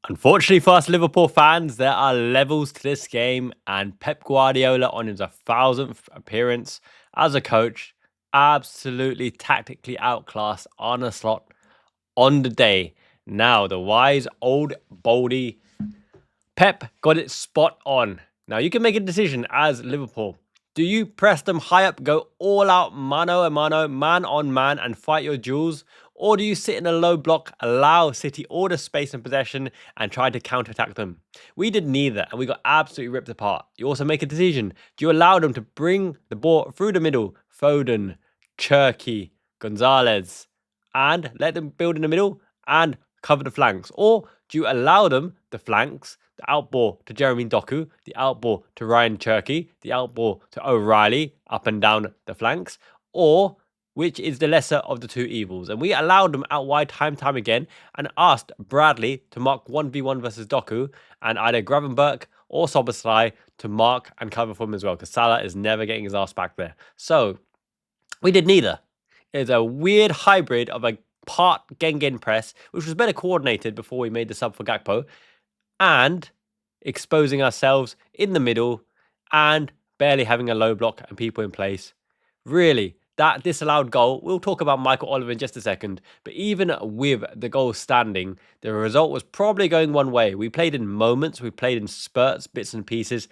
Unfortunately for us Liverpool fans, there are levels to this game, and Pep Guardiola, on his 1,000th appearance as a coach, absolutely tactically outclassed Arne Slot on the day. Now, the wise old baldy Pep got it spot on. Now, you can make a decision as Liverpool. Do you press them high up, go all out mano a mano, man on man, and fight your duels? Or do you sit in a low block, allow City all the space and possession, and try to counter-attack them? We did neither, and we got absolutely ripped apart. You also make a decision. Do you allow them to bring the ball through the middle? Foden, Cherky, Gonzalez, and let them build in the middle and cover the flanks? Or do you allow them the flanks, the outball to Jeremy Doku, the outball to Ryan Cherky, the outball to O'Reilly up and down the flanks? Or which is the lesser of the two evils? And we allowed them out wide time again and asked Bradley to mark 1v1 versus Doku, and either Gravenberch or Szoboszlai to mark and cover for him as well, because Salah is never getting his ass back there. So we did neither. It's a weird hybrid of a part Gengen press, which was better coordinated before we made the sub for Gakpo, and exposing ourselves in the middle and barely having a low block and people in place. Really, that disallowed goal, we'll talk about Michael Oliver in just a second, but even with the goal standing, the result was probably going one way. We played in moments, we played in spurts, bits and pieces,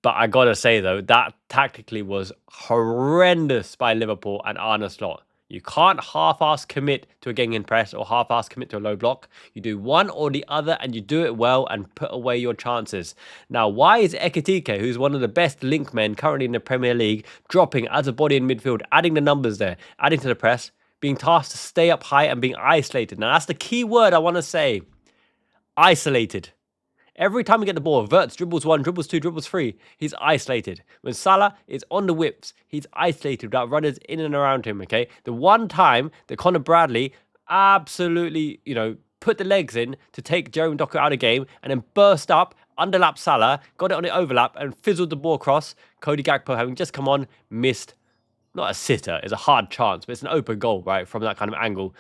but I gotta say though, that tactically was horrendous by Liverpool and Arne Slot. You can't half-ass commit to a Gengen press or half-ass commit to a low block. You do one or the other, and you do it well and put away your chances. Now, why is Ekitike, who's one of the best link men currently in the Premier League, dropping as a body in midfield, adding the numbers there, adding to the press, being tasked to stay up high and being isolated? Now, that's the key word I want to say. Isolated. Every time we get the ball, Wirtz dribbles one, dribbles two, dribbles three, he's isolated. When Salah is on the whips, he's isolated without runners in and around him, okay? The one time that Conor Bradley absolutely, put the legs in to take Jeremy Doku out of the game and then burst up, underlapped Salah, got it on the overlap and fizzled the ball across. Cody Gakpo, having just come on, missed, not a sitter, it's a hard chance, but it's an open goal, right, from that kind of angle.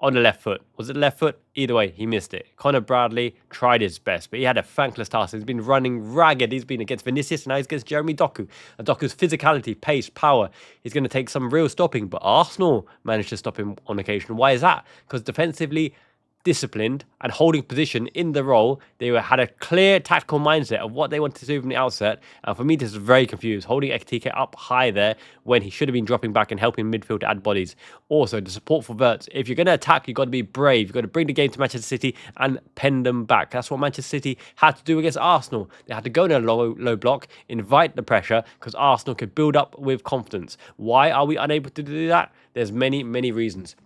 On the left foot. Was it left foot? Either way, he missed it. Conor Bradley tried his best, but he had a thankless task. He's been running ragged. He's been against Vinicius, and now he's against Jeremy Doku. And Doku's physicality, pace, power, he's going to take some real stopping, but Arsenal managed to stop him on occasion. Why is that? Because defensively disciplined and holding position in the role, they had a clear tactical mindset of what they wanted to do from the outset. And for me, this is very confused. Holding Ekitike up high there when he should have been dropping back and helping midfield to add bodies. Also, the support for Wirtz. If you're going to attack, you've got to be brave. You've got to bring the game to Manchester City and pen them back. That's what Manchester City had to do against Arsenal. They had to go in a low block, invite the pressure, because Arsenal could build up with confidence. Why are we unable to do that? There's many reasons.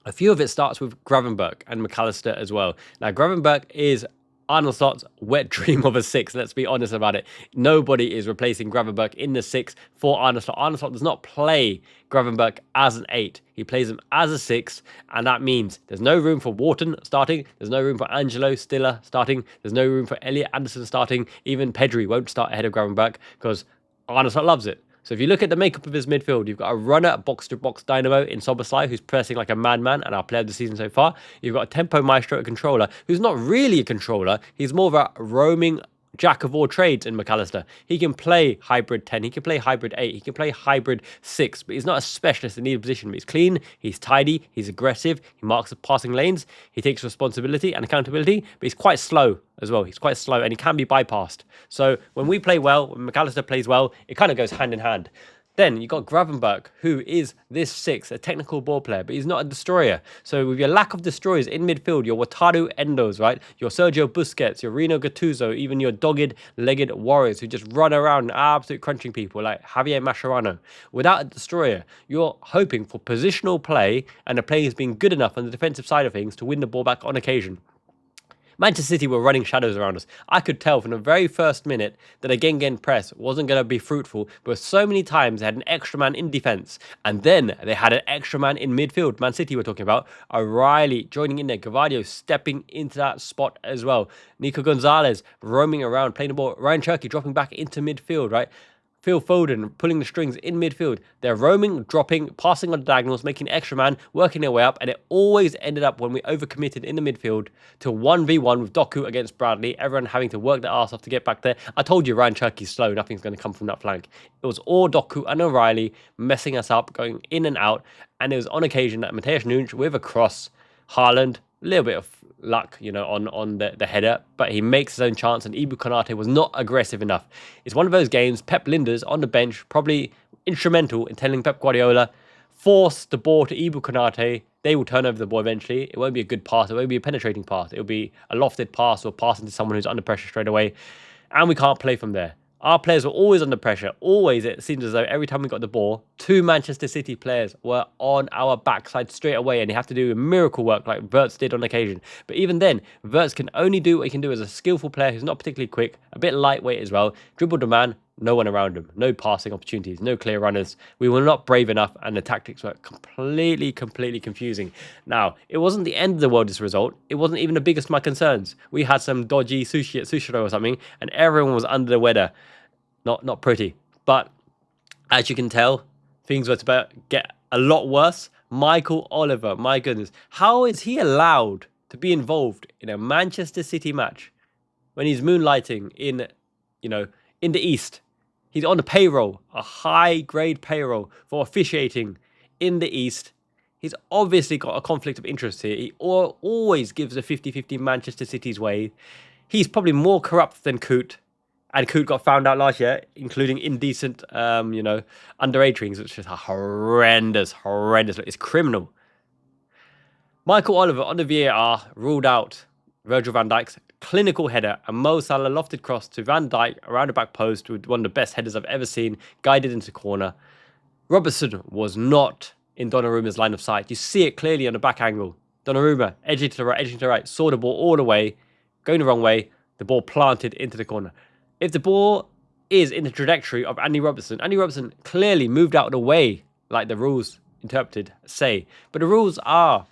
A few of it starts with Gravenberch and McAllister as well. Now, Gravenberch is Arne Slot's wet dream of a six. Let's be honest about it. Nobody is replacing Gravenberch in the six for Arne Slot. Arne Slot does not play Gravenberch as an 8. He plays him as a 6, and that means there's no room for Wharton starting. There's no room for Angelo Stiller starting. There's no room for Elliot Anderson starting. Even Pedri won't start ahead of Gravenberch because Arne Slot loves it. So if you look at the makeup of his midfield, you've got a runner, box-to-box dynamo in Szoboszlai, who's pressing like a madman and our player of the season so far. You've got a tempo maestro, a controller, who's not really a controller. He's more of a roaming jack of all trades in McAllister. He can play hybrid 10, he can play hybrid 8, he can play hybrid 6, but he's not a specialist in either position. But he's clean, he's tidy, he's aggressive, he marks the passing lanes, he takes responsibility and accountability, but he's quite slow as well. He's quite slow and he can be bypassed. So when we play well, when McAllister plays well, it kind of goes hand in hand. Then you got Gravenberch, who is this 6, a technical ball player, but he's not a destroyer. So with your lack of destroyers in midfield, your Wataru Endos, right? Your Sergio Busquets, your Rino Gattuso, even your dogged-legged warriors who just run around absolute crunching people like Javier Mascherano. Without a destroyer, you're hoping for positional play and the play has been good enough on the defensive side of things to win the ball back on occasion. Manchester City were running shadows around us. I could tell from the very first minute that a Gengen press wasn't going to be fruitful, but so many times they had an extra man in defence, and then they had an extra man in midfield. Man City we're talking about. O'Reilly joining in there. Gavardio stepping into that spot as well. Nico Gonzalez roaming around, playing the ball. Ryan Cherky dropping back into midfield, right? Phil Foden pulling the strings in midfield. They're roaming, dropping, passing on diagonals, making extra man, working their way up, and it always ended up when we overcommitted in the midfield to 1v1 with Doku against Bradley, everyone having to work their arse off to get back there. I told you Ryan Cherky's slow, nothing's going to come from that flank. It was all Doku and O'Reilly messing us up, going in and out, and it was on occasion that Mateusz Nunes with a cross, Haaland, a little bit of luck, on the header, but he makes his own chance, and Ibu Konate was not aggressive enough. It's one of those games. Pep Lijnders on the bench, probably instrumental in telling Pep Guardiola, force the ball to Ibu Konate. They will turn over the ball eventually. It won't be a good pass. It won't be a penetrating pass. It'll be a lofted pass or passing to someone who's under pressure straight away, and we can't play from there. Our players were always under pressure. Always, it seemed as though every time we got the ball, 2 Manchester City players were on our backside straight away, and you have to do miracle work like Wirtz did on occasion. But even then, Wirtz can only do what he can do as a skillful player who's not particularly quick, a bit lightweight as well. Dribbled a man, no one around him, no passing opportunities, no clear runners. We were not brave enough, and the tactics were completely confusing. Now, it wasn't the end of the world, this result. It wasn't even the biggest of my concerns. We had some dodgy sushi at Sushiro or something, and everyone was under the weather. Not pretty. But as you can tell, things were to get a lot worse. Michael Oliver, my goodness. How is he allowed to be involved in a Manchester City match when he's moonlighting in the East? He's on the payroll, a high-grade payroll for officiating in the East. He's obviously got a conflict of interest here. He always gives a 50-50 Manchester City's way. He's probably more corrupt than Coote. And Coote got found out last year, including indecent, underage rings, which is horrendous. It's criminal. Michael Oliver on the VAR ruled out Virgil van Dijk's clinical header, and Mo Salah lofted cross to Van Dijk around the back post with one of the best headers I've ever seen, guided into corner. Robertson was not in Donnarumma's line of sight. You see it clearly on the back angle. Donnarumma edging to the right, saw the ball all the way, going the wrong way, the ball planted into the corner. If the ball is in the trajectory of Andy Robertson clearly moved out of the way, like the rules interpreted say. But the rules are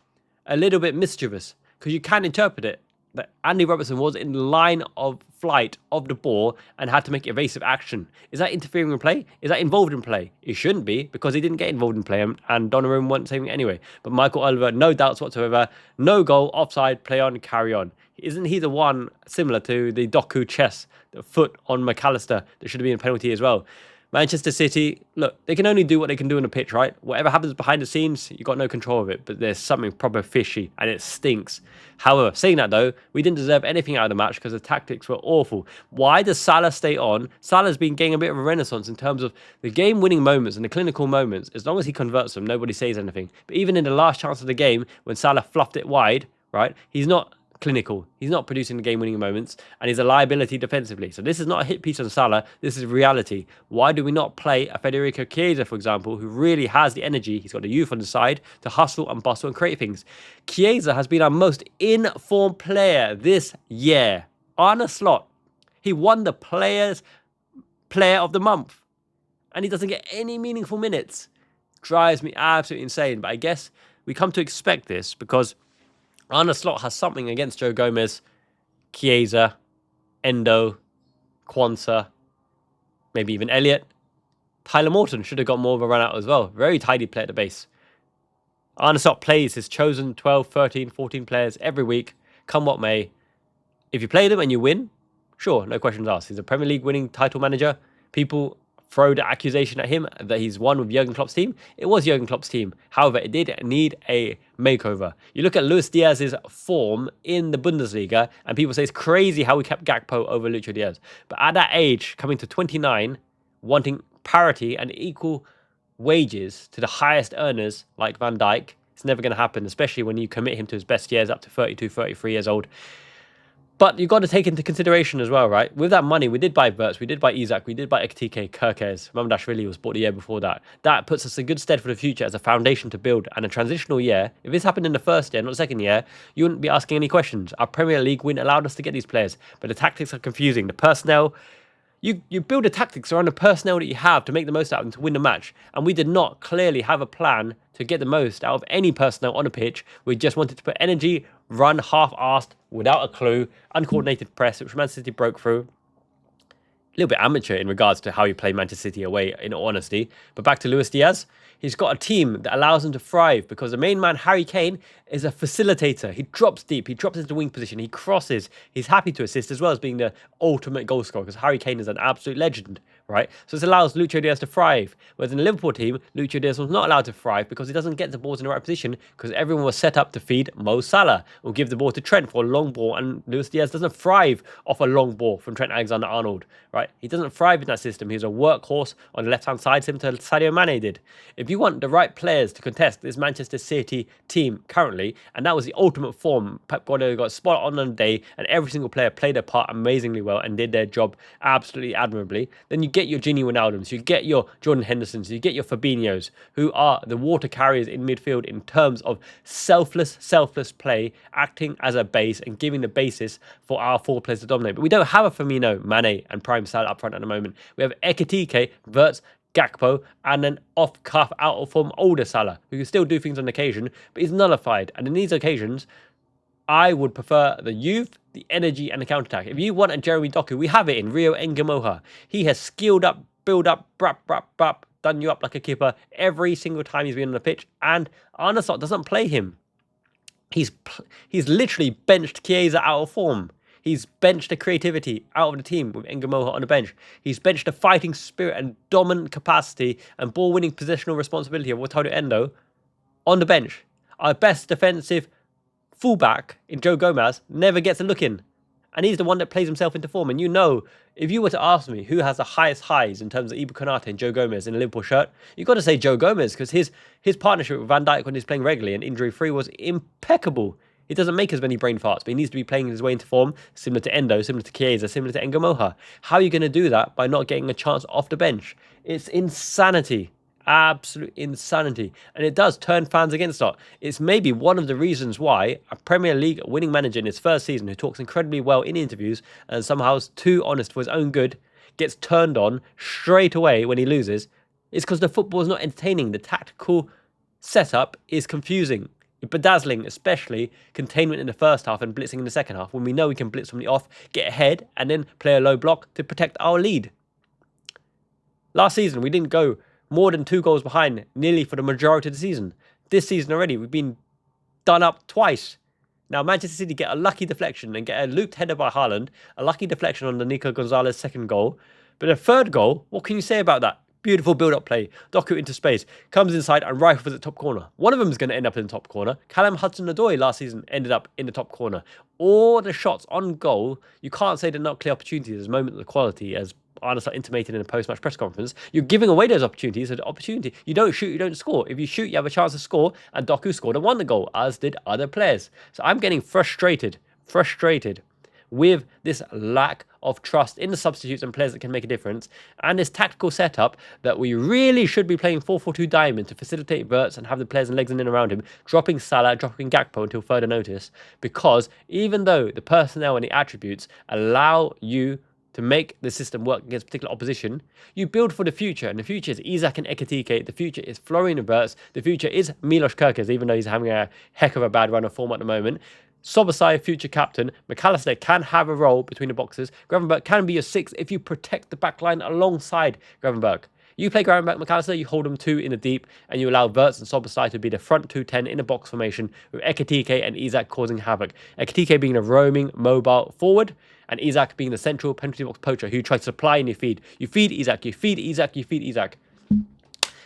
a little bit mischievous, because you can interpret it that Andy Robertson was in line of flight of the ball and had to make evasive action. Is that interfering in play? Is that involved in play? It shouldn't be, because he didn't get involved in play, and Donnarumma wasn't saving it anyway. But Michael Oliver, no doubts whatsoever. No goal, offside, play on, carry on. Isn't he the one similar to the Doku chess, the foot on McAllister, that should have been a penalty as well? Manchester City, look, they can only do what they can do on the pitch, right? Whatever happens behind the scenes, you've got no control of it, but there's something proper fishy, and it stinks. However, saying that though, we didn't deserve anything out of the match because the tactics were awful. Why does Salah stay on? Salah's been getting a bit of a renaissance in terms of the game-winning moments and the clinical moments. As long as he converts them, nobody says anything. But even in the last chance of the game, when Salah fluffed it wide, right, he's not clinical. He's not producing the game-winning moments, and he's a liability defensively. So this is not a hit piece on Salah. This is reality. Why do we not play a Federico Chiesa, for example, who really has the energy? He's got the youth on the side to hustle and bustle and create things. Chiesa has been our most in-form player this year. Arne Slot, he won the Player of the Month, and he doesn't get any meaningful minutes. Drives me absolutely insane. But I guess we come to expect this because Arne Slot has something against Joe Gomez, Chiesa, Endo, Quansah, maybe even Elliott. Tyler Morton should have got more of a run out as well. Very tidy play at the base. Arne Slot plays his chosen 12, 13, 14 players every week, come what may. If you play them and you win, sure, no questions asked. He's a Premier League winning title manager. People throw the accusation at him that he's won with Jurgen Klopp's team. It was Jurgen Klopp's team. However, it did need a makeover. You look at Luis Diaz's form in the Bundesliga, and people say it's crazy how we kept Gakpo over Lucho Diaz. But at that age, coming to 29, wanting parity and equal wages to the highest earners like Van Dijk, it's never going to happen, especially when you commit him to his best years up to 32, 33 years old. But you've got to take into consideration as well, right? With that money, we did buy Wirtz, we did buy Isak, we did buy Ekitike, Kerkez, Mamdashvili was bought the year before that. That puts us in good stead for the future as a foundation to build. And a transitional year, if this happened in the first year, not the second year, you wouldn't be asking any questions. Our Premier League win allowed us to get these players, but the tactics are confusing. The personnel, you build the tactics around the personnel that you have to make the most out of them to win the match. And we did not clearly have a plan to get the most out of any personnel on the pitch. We just wanted to put energy, run half-assed, without a clue, uncoordinated press, which Man City broke through. little bit amateur in regards to how he played Manchester City away, in all honesty. But back to Luis Diaz. He's got a team that allows him to thrive because the main man, Harry Kane, is a facilitator. He drops deep. He drops into wing position. He crosses. He's happy to assist as well as being the ultimate goal scorer because Harry Kane is an absolute legend, right? So this allows Lucho Diaz to thrive. Whereas in the Liverpool team, Lucho Diaz was not allowed to thrive because he doesn't get the balls in the right position because everyone was set up to feed Mo Salah or give the ball to Trent for a long ball. And Luis Diaz doesn't thrive off a long ball from Trent Alexander-Arnold, right? He doesn't thrive in that system. He's a workhorse on the left-hand side, similar to Sadio Mane did. If you want the right players to contest this Manchester City team currently, and that was the ultimate form, Pep Guardiola got spot on the day, and every single player played their part amazingly well and did their job absolutely admirably, then you get your Gini Wijnaldums, you get your Jordan Hendersons, you get your Fabinhos, who are the water carriers in midfield in terms of selfless play, acting as a base and giving the basis for our forward players to dominate. But we don't have a Firmino, Mane, and Prime Salah up front at the moment. We have Ekitike, Wirtz, Gakpo, and an off-cuff, out-of-form older Salah, who can still do things on occasion, but he's nullified. And in these occasions, I would prefer the youth, the energy, and the counter-attack. If you want a Jeremy Doku, we have it in Rio Ngamoha. He has skilled up, build up, done you up like a keeper every single time he's been on the pitch, and Arne Slot doesn't play him. He's literally benched Chiesa out of form. He's benched the creativity out of the team with Ngamoha on the bench. He's benched the fighting spirit and dominant capacity and ball-winning positional responsibility of Wataru Endo on the bench. Our best defensive fullback in Joe Gomez never gets a look in. And he's the one that plays himself into form. And you know, if you were to ask me who has the highest highs in terms of Ibu Konate and Joe Gomez in a Liverpool shirt, you've got to say Joe Gomez because his partnership with Van Dijk when he's playing regularly and injury-free was impeccable. He doesn't make as many brain farts, but he needs to be playing his way into form, similar to Endo, similar to Chiesa, similar to Ngamoha. How are you going to do that by not getting a chance off the bench? It's insanity. Absolute insanity. And it does turn fans against us. It's maybe one of the reasons why a Premier League winning manager in his first season, who talks incredibly well in interviews and somehow is too honest for his own good, gets turned on straight away when he loses, is because the football is not entertaining. The tactical setup is confusing. Bedazzling, especially containment in the first half and blitzing in the second half, when we know we can blitz from the off, get ahead, and then play a low block to protect our lead. Last season, we didn't go more than 2 goals behind nearly for the majority of the season. This season already, we've been done up twice. Now, Manchester City get a lucky deflection and get a looped header by Haaland, a lucky deflection on the Nico Gonzalez second goal. But a third goal, what can you say about that? Beautiful build-up play. Doku into space. Comes inside and rifles at top corner. One of them is going to end up in the top corner. Callum Hudson-Odoi last season ended up in the top corner. All the shots on goal, you can't say they're not clear opportunities. There's moments of quality, as Arne Slot intimated in a post-match press conference. You're giving away those opportunities. So the opportunity, you don't shoot, you don't score. If you shoot, you have a chance to score. And Doku scored and won the goal, as did other players. So I'm getting frustrated with this lack of trust in the substitutes and players that can make a difference, and this tactical setup that we really should be playing 4-4-2 diamond to facilitate Wirtz and have the players and legs in and around him, dropping Salah, dropping Gakpo until further notice, because even though the personnel and the attributes allow you to make the system work against particular opposition, you build for the future, and the future is Isak and Ekitike, the future is Florian Wirtz, the future is Milos Kerkez, even though he's having a heck of a bad run of form at the moment. Szoboszlai, future captain. McAllister can have a role between the boxes. Gravenberch can be your 6 if you protect the back line alongside Gravenberch. You play Gravenberch, McAllister, you hold them 2 in the deep, and you allow Wirtz and Szoboszlai to be the front 2-10 in a box formation, with Ekitike and Isak causing havoc. Ekitike being a roaming, mobile forward, and Isak being the central penalty box poacher who tries to supply and you feed. You feed Isak, you feed Isak, you feed Isak.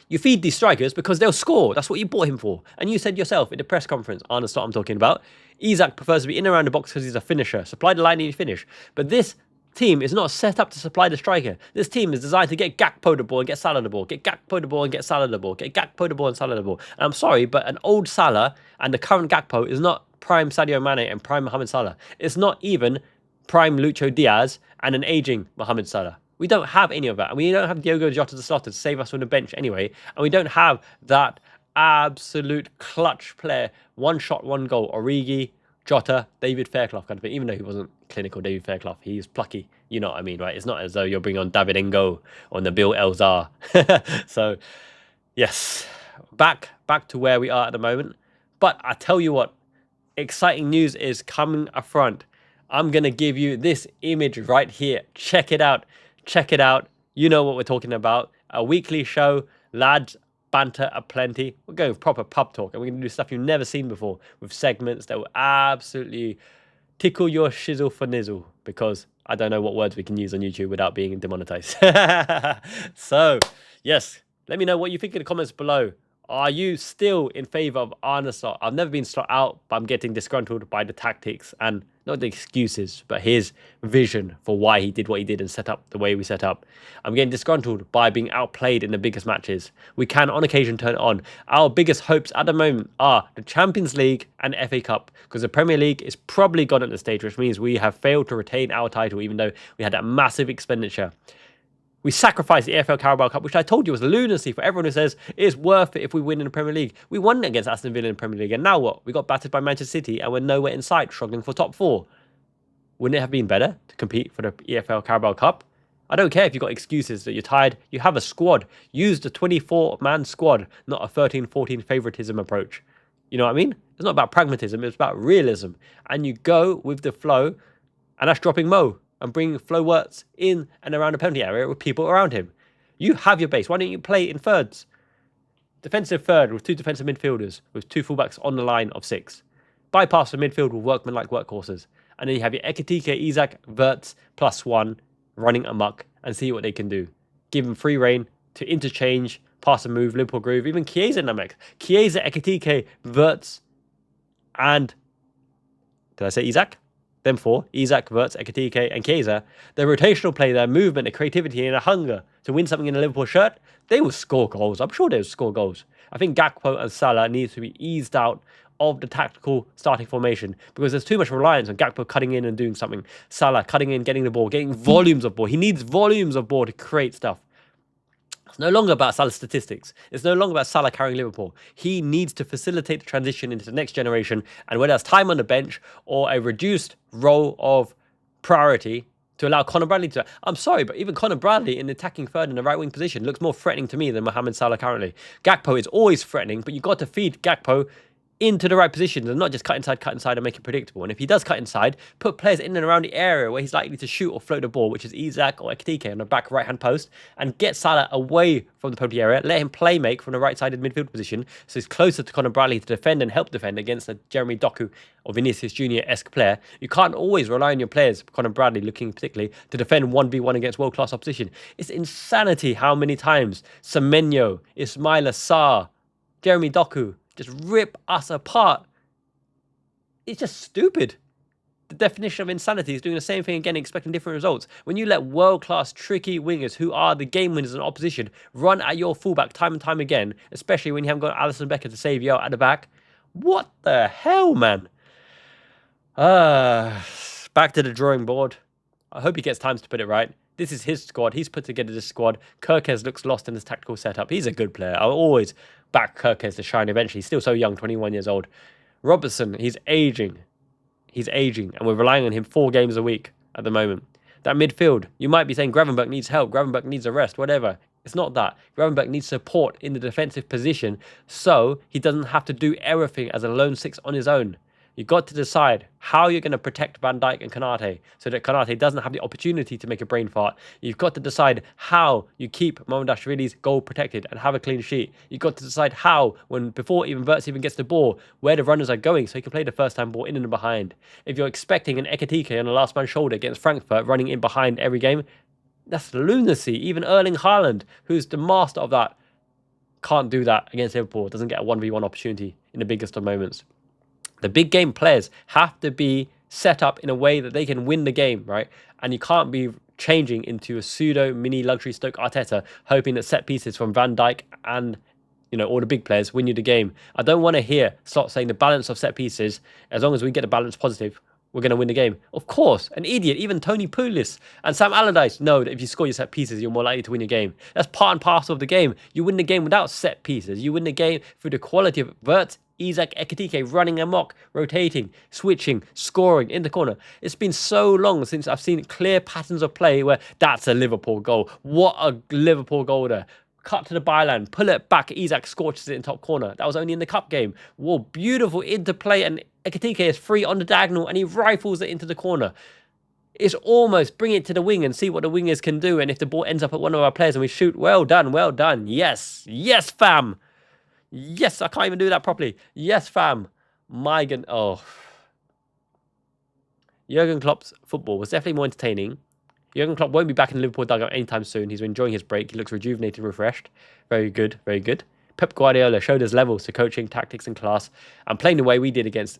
You feed these strikers because they'll score. That's what you bought him for. And you said yourself in the press conference, Arne Slot I'm talking about, Isak prefers to be in and around the box because he's a finisher. Supply the line and you finish. But this team is not set up to supply the striker. This team is designed to get Gakpo the ball and get Salah the ball. Get Gakpo the ball and get Salah the ball. Get Gakpo the ball and Salah the ball. And I'm sorry, but an old Salah and the current Gakpo is not prime Sadio Mane and prime Mohamed Salah. It's not even prime Lucho Diaz and an aging Mohamed Salah. We don't have any of that. And we don't have Diogo Jota to slot to save us from the bench anyway. And we don't have that absolute clutch player. One shot, one goal. Origi, Jota, David Fairclough kind of thing. Even though he wasn't clinical David Fairclough, he's plucky. You know what I mean, right? It's not as though you're bringing on David Ngo or Nabil Elzar. So, yes, back to where we are at the moment. But I tell you what, exciting news is coming up front. I'm going to give you this image right here. Check it out. Check it out. You know what we're talking about. A weekly show, lads, banter aplenty. We're going proper pub talk, and we're going to do stuff you've never seen before with segments that will absolutely tickle your shizzle for nizzle, because I don't know what words we can use on YouTube without being demonetized. So, yes, let me know what you think in the comments below. Are you still in favor of Arne Slot? I've never been Slot out, but I'm getting disgruntled by the tactics and not the excuses, but his vision for why he did what he did and set up the way we set up. I'm getting disgruntled by being outplayed in the biggest matches. We can, on occasion, turn it on. Our biggest hopes at the moment are the Champions League and FA Cup, because the Premier League is probably gone at this stage, which means we have failed to retain our title, even though we had that massive expenditure. We sacrificed the AFL Carabao Cup, which I told you was lunacy for everyone who says it's worth it if we win in the Premier League. We won against Aston Villa in the Premier League, and now what? We got battered by Manchester City, and we're nowhere in sight, struggling for top 4. Wouldn't it have been better to compete for the EFL Carabao Cup? I don't care if you've got excuses that you're tired. You have a squad. Use the 24-man squad, not a 13-14 favouritism approach. You know what I mean? It's not about pragmatism. It's about realism. And you go with the flow, and that's dropping Mo and bringing Flo Wirtz in and around the penalty area with people around him. You have your base. Why don't you play in thirds? Defensive third with 2 defensive midfielders with 2 fullbacks on the line of 6. Bypass the midfield with workmen-like workhorses. And then you have your Ekitike, Isak, Wirtz +1 running amok and see what they can do. Give them free reign to interchange, pass and move, Liverpool groove, even Chiesa in that mix. Chiesa, Ekitike, Wirtz, and did I say Isak? Them 4, Isak, Wirtz, Ekitike, and Chiesa. Their rotational play, their movement, their creativity, and their hunger to win something in a Liverpool shirt, they will score goals. I'm sure they will score goals. I think Gakpo and Salah need to be eased out of the tactical starting formation, because there's too much reliance on Gakpo cutting in and doing something. Salah cutting in, getting the ball, getting volumes of ball. He needs volumes of ball to create stuff. It's no longer about Salah's statistics. It's no longer about Salah carrying Liverpool. He needs to facilitate the transition into the next generation, and whether that's time on the bench or a reduced role of priority to allow Conor Bradley to... I'm sorry, but even Conor Bradley in the attacking third in the right wing position looks more threatening to me than Mohamed Salah currently. Gakpo is always threatening, but you've got to feed Gakpo into the right positions and not just cut inside and make it predictable. And if he does cut inside, put players in and around the area where he's likely to shoot or float the ball, which is Isak or Ekitike on the back right-hand post, and get Salah away from the penalty area, let him play make from the right-sided midfield position so he's closer to Conor Bradley to defend and help defend against a Jeremy Doku or Vinicius Junior-esque player. You can't always rely on your players, Conor Bradley looking particularly, to defend 1v1 against world-class opposition. It's insanity how many times Semenyo, Ismaila Sarr, Jeremy Doku just rip us apart. It's just stupid. The definition of insanity is doing the same thing again, expecting different results. When you let world-class, tricky wingers who are the game winners in opposition run at your fullback time and time again, especially when you haven't got Alisson Becker to save you out at the back, what the hell, man? Back to the drawing board. I hope he gets times to put it right. This is his squad. He's put together this squad. Kirkes looks lost in his tactical setup. He's a good player. I'll always back Kirkes to shine eventually. He's still so young, 21 years old. Robertson, he's aging. He's aging, and we're relying on him 4 games a week at the moment. That midfield, you might be saying Gravenberch needs help, Gravenberch needs a rest, whatever. It's not that. Gravenberch needs support in the defensive position so he doesn't have to do everything as a lone 6 on his own. You've got to decide how you're going to protect Van Dijk and Konate so that Konate doesn't have the opportunity to make a brain fart. You've got to decide how you keep Mamardashvili's goal protected and have a clean sheet. You've got to decide how, before even Wirtz even gets the ball, where the runners are going so he can play the first-time ball in and behind. If you're expecting an Ekitike on the last man's shoulder against Frankfurt running in behind every game, that's lunacy. Even Erling Haaland, who's the master of that, can't do that against Liverpool. Doesn't get a 1v1 opportunity in the biggest of moments. The big game players have to be set up in a way that they can win the game, right? And you can't be changing into a pseudo mini luxury Stoke Arteta, hoping that set pieces from Van Dijk and, all the big players win you the game. I don't want to hear Slot saying the balance of set pieces, as long as we get the balance positive, we're going to win the game. Of course, an idiot, even Tony Pulis and Sam Allardyce know that if you score your set pieces, you're more likely to win your game. That's part and parcel of the game. You win the game without set pieces. You win the game through the quality of Wirtz, Isak, Ekitike running amok, rotating, switching, scoring in the corner. It's been so long since I've seen clear patterns of play where that's a Liverpool goal. What a Liverpool goal there. Cut to the byline, pull it back, Isak scorches it in top corner. That was only in the cup game. Whoa, beautiful interplay, and Ekitike is free on the diagonal and he rifles it into the corner. It's almost bring it to the wing and see what the wingers can do. And if the ball ends up at one of our players and we shoot, well done, well done. Yes, yes, fam. Yes, I can't even do that properly. Yes, fam. My God. Oh. Jurgen Klopp's football was definitely more entertaining. Jurgen Klopp won't be back in the Liverpool dugout anytime soon. He's enjoying his break. He looks rejuvenated, refreshed. Very good, very good. Pep Guardiola showed us levels to coaching, tactics, and class. And playing the way we did against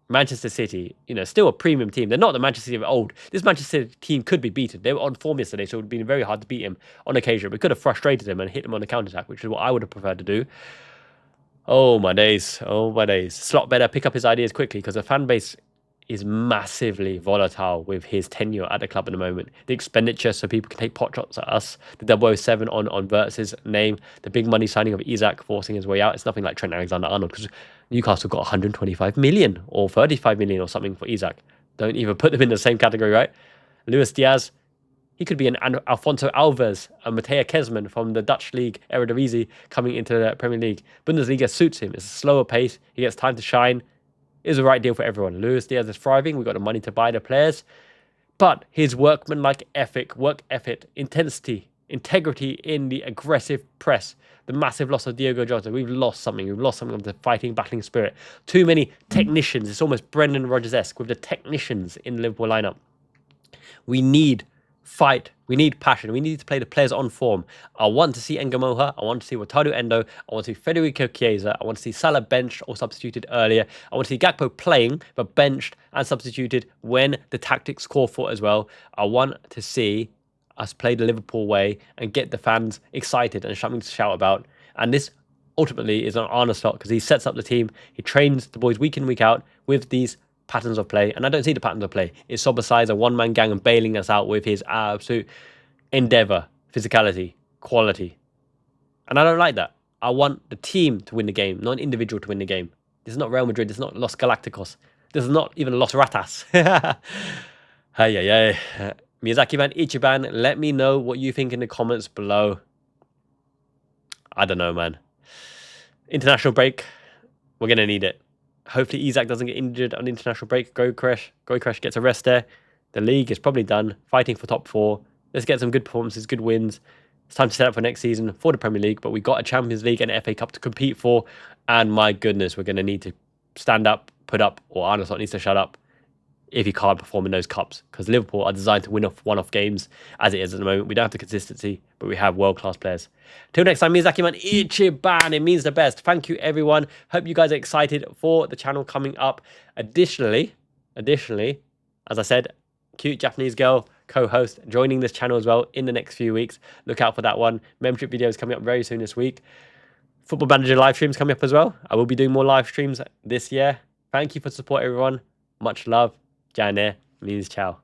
Manchester City, still a premium team. They're not the Manchester City of old. This Manchester City team could be beaten. They were on form yesterday, so it would have been very hard to beat him on occasion. We could have frustrated him and hit him on the counter-attack, which is what I would have preferred to do. Oh, my days. Oh, my days. Slot better pick up his ideas quickly because the fan base is massively volatile with his tenure at the club at the moment. The expenditure so people can take pot shots at us. The 007 on Wirtz's name. The big money signing of Isak forcing his way out. It's nothing like Trent Alexander-Arnold because Newcastle got 125 million or 35 million or something for Isak. Don't even put them in the same category, right? Luis Diaz, he could be an Alfonso Alves, a Mateo Kezman from the Dutch league, Eredivisie, coming into the Premier League. Bundesliga suits him. It's a slower pace. He gets time to shine. Is the right deal for everyone. Luis Diaz is thriving. We've got the money to buy the players. But his workmanlike work effort, intensity, integrity in the aggressive press, the massive loss of Diogo Jota. We've lost something. We've lost something of the fighting, battling spirit. Too many technicians. It's almost Brendan Rodgers-esque with the technicians in the Liverpool lineup. We need fight. We need passion. We need to play the players on form. I want to see Engamoha. I want to see Wataru Endo. I want to see Federico Chiesa. I want to see Salah benched or substituted earlier. I want to see Gakpo playing, but benched and substituted when the tactics call for it as well. I want to see us play the Liverpool way and get the fans excited and something to shout about. And this ultimately is on Arne Slot because he sets up the team. He trains the boys week in, week out with these patterns of play, and I don't see the patterns of play. It's Sobasai's a one-man gang and bailing us out with his absolute endeavour, physicality, quality. And I don't like that. I want the team to win the game, not an individual to win the game. This is not Real Madrid. This is not Los Galacticos. This is not even Los Ratas. Miyazaki Man, Ichiban, let me know what you think in the comments below. I don't know, man. International break. We're going to need it. Hopefully Isak doesn't get injured on international break. Goycresh gets a rest there. The league is probably done. Fighting for top 4. Let's get some good performances, good wins. It's time to set up for next season for the Premier League. But we got a Champions League and an FA Cup to compete for. And my goodness, we're going to need to stand up, put up, or Arne Slot needs to shut up if he can't perform in those cups. Because Liverpool are designed to win off one-off games as it is at the moment. We don't have the consistency, but we have world-class players. Till next time, Miyazaki Man, Ichiban. It means the best. Thank you, everyone. Hope you guys are excited for the channel coming up. Additionally, as I said, cute Japanese girl co-host joining this channel as well in the next few weeks. Look out for that one. Membership videos coming up very soon this week. Football Manager live streams coming up as well. I will be doing more live streams this year. Thank you for the support, everyone. Much love. Jane means ciao.